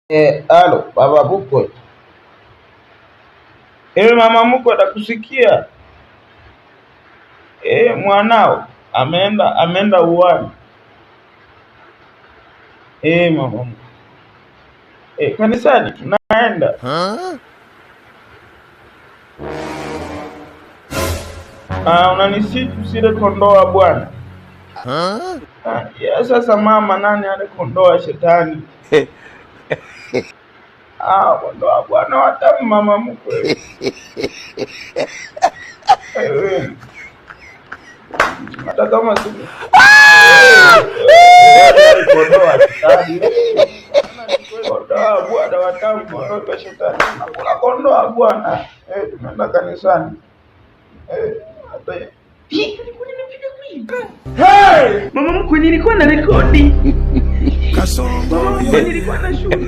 Alo, baba mkwe. Mama mkwe atakusikia. Mwanao ameenda uwani. Mama mkwe. Kanisani tunaenda. Unanisitu sile kondoa bwana. Sasa mama, nani ale kondoa shetani? Kondoa bwana watamu mama mkwe. Hata kama siku kondoa shetani. Kondoa bwana watamu kondoa shetani. Nakula kondoa bwana. Tunaenda kanisani. Hey! Mama mkwe, nilikuwa na rekodi. Mama mkwe, nilikuwa na shoot.